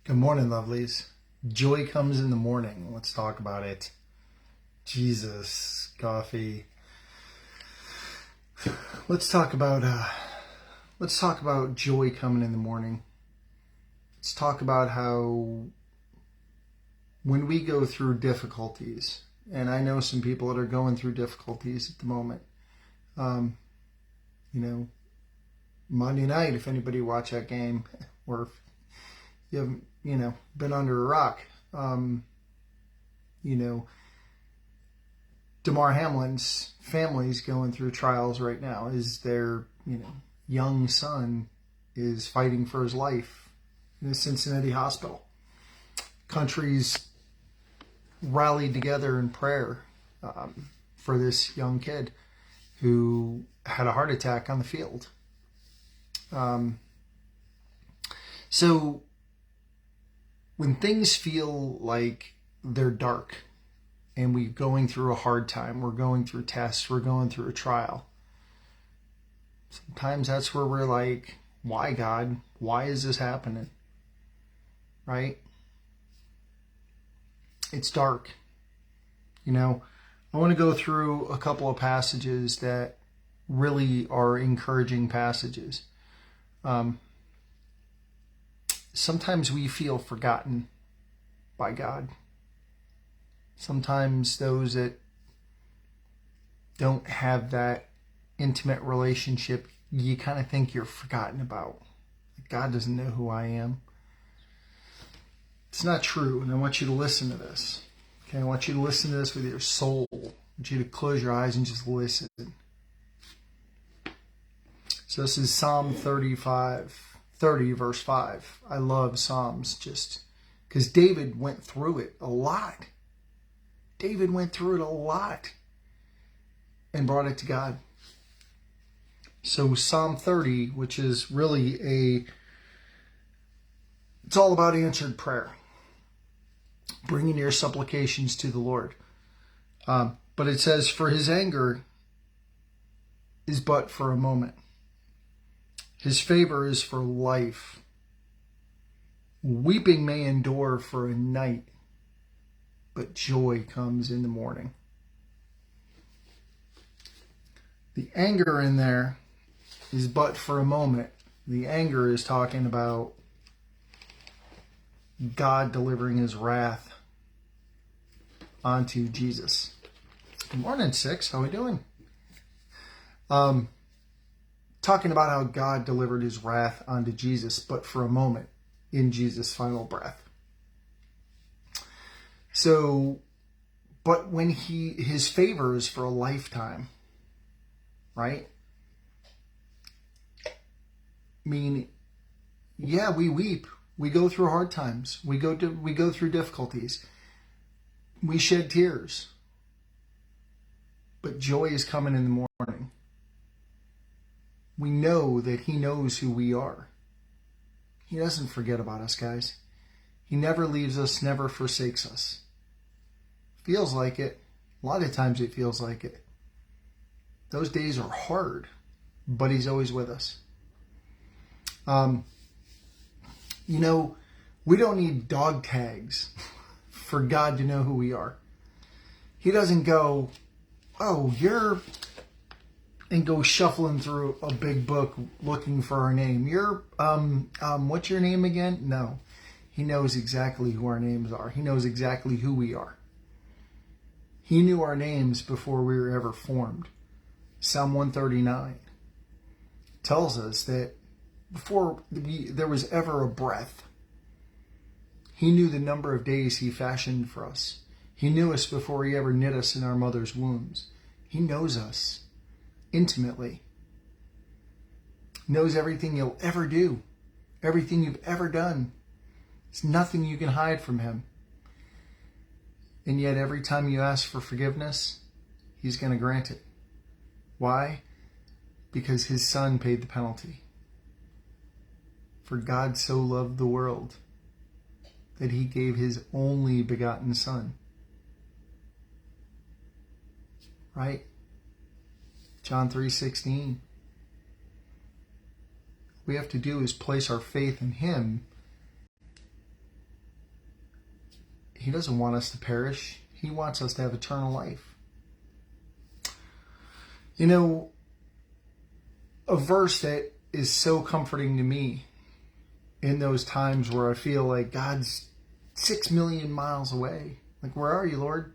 Good morning, lovelies. Joy comes in the morning. Let's talk about it. Jesus, coffee. Let's talk about joy coming in the morning. Let's talk about how when we go through difficulties, and I know some people that are going through difficulties at the moment. Um, you know, Monday night, if anybody watched that game, or if you haven't, been under a rock, you know, Damar Hamlin's family's going through trials right now. Is their, young son is fighting for his life in a Cincinnati hospital. Countries rallied together in prayer for this young kid who had a heart attack on the field. So when things feel like they're dark and we're going through a hard time, we're going through tests, we're going through a trial, sometimes that's where we're like, why, God? Why is this happening? Right? It's dark. I want to go through a couple of passages that really are encouraging passages. Sometimes we feel forgotten by God. Sometimes those that don't have that intimate relationship, you kind of think you're forgotten about. God doesn't know who I am. It's not true, and I want you to listen to this. Okay, I want you to listen to this with your soul. I want you to close your eyes and just listen. So this is Psalm 30, verse 5. I love Psalms just because David went through it a lot. David went through it a lot and brought it to God. So Psalm 30, which is really it's all about answered prayer. Bringing your supplications to the Lord. But it says, for his anger is but for a moment. His favor is for life. Weeping may endure for a night, but joy comes in the morning. The anger in there is but for a moment. The anger is talking about God delivering his wrath onto Jesus. Good morning, Six. How are we doing? Talking about how God delivered his wrath onto Jesus, but for a moment in Jesus' final breath. So, but when his favor is for a lifetime, right? I mean, yeah, we weep. We go through hard times. We go through difficulties. We shed tears. But joy is coming in the morning. We know that he knows who we are. He doesn't forget about us, guys. He never leaves us, never forsakes us. Feels like it. A lot of times it feels like it. Those days are hard, but he's always with us. We don't need dog tags for God to know who we are. He doesn't go, oh, and go shuffling through a big book looking for our name. You're, what's your name again? No. He knows exactly who our names are. He knows exactly who we are. He knew our names before we were ever formed. Psalm 139 tells us that before there was ever a breath, he knew the number of days he fashioned for us. He knew us before he ever knit us in our mother's wombs. He knows us intimately. Knows everything you'll ever do. Everything you've ever done. There's nothing you can hide from him. And yet every time you ask for forgiveness, he's going to grant it. Why? Because his son paid the penalty. For God so loved the world that he gave his only begotten son. Right? John 3:16. We have to do is place our faith in him He doesn't want us to perish. He wants us to have eternal life. You know, a verse that is so comforting to me in those times where I feel like God's 6 million miles away. Like, where are you, Lord?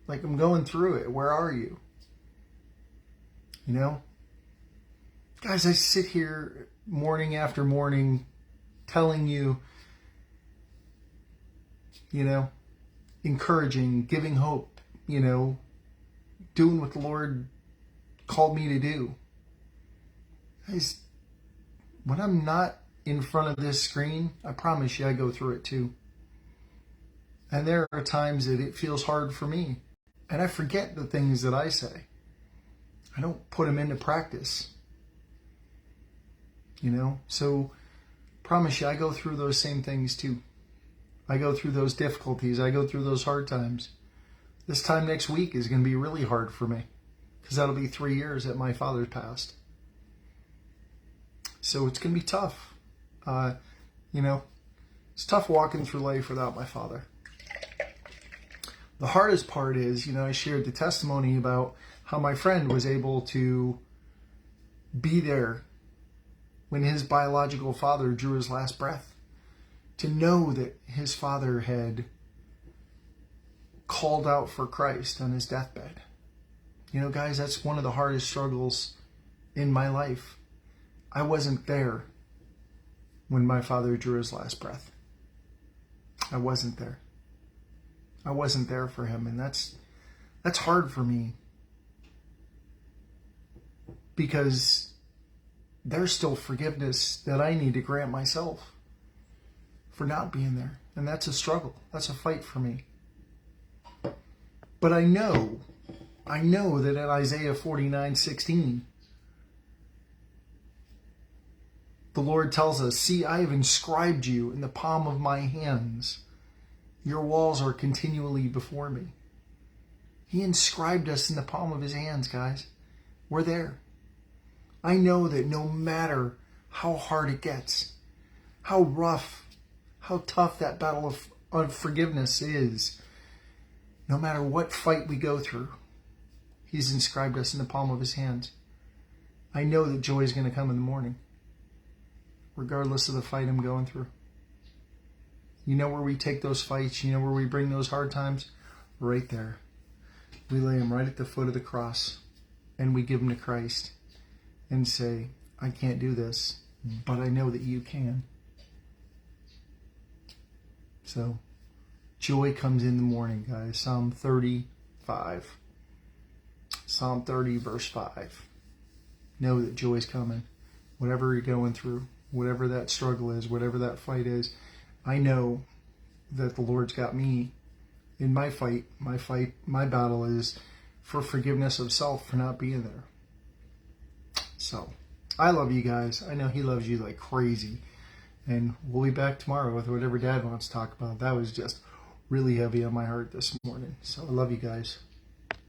Like, I'm going through it. Where are you? You know? Guys, I sit here morning after morning telling you, you know, encouraging, giving hope, you know, doing what the Lord called me to do. Guys, when I'm not in front of this screen, I promise you I go through it too. And there are times that it feels hard for me. And I forget the things that I say. I don't put them into practice. You know? So, promise you, I go through those same things too. I go through those difficulties. I go through those hard times. This time next week is going to be really hard for me. Because that'll be 3 years that my father passed. So it's going to be tough. You know, it's tough walking through life without my father. The hardest part is, you know, I shared the testimony about how my friend was able to be there when his biological father drew his last breath. To know that his father had called out for Christ on his deathbed. You know, guys, that's one of the hardest struggles in my life. I wasn't there when my father drew his last breath. I wasn't there. I wasn't there for him, and that's hard for me because there's still forgiveness that I need to grant myself for not being there, and that's a struggle. That's a fight for me. But I know that in Isaiah 49:16, the Lord tells us, "See, I have inscribed you in the palm of my hands. Your walls are continually before me." He inscribed us in the palm of his hands, guys. We're there. I know that no matter how hard it gets, how rough, how tough that battle of forgiveness is, no matter what fight we go through, he's inscribed us in the palm of his hands. I know that joy is going to come in the morning, regardless of the fight I'm going through. You know where we take those fights? You know where we bring those hard times? Right there. We lay them right at the foot of the cross, and we give them to Christ and say, I can't do this, but I know that you can. So, joy comes in the morning, guys. Psalm 35. Psalm 30, verse 5. Know that joy's coming. Whatever you're going through, whatever that struggle is, whatever that fight is, I know that the Lord's got me in my fight. My battle is for forgiveness of self for not being there. So, I love you guys. I know he loves you like crazy. And we'll be back tomorrow with whatever Dad wants to talk about. That was just really heavy on my heart this morning. So, I love you guys.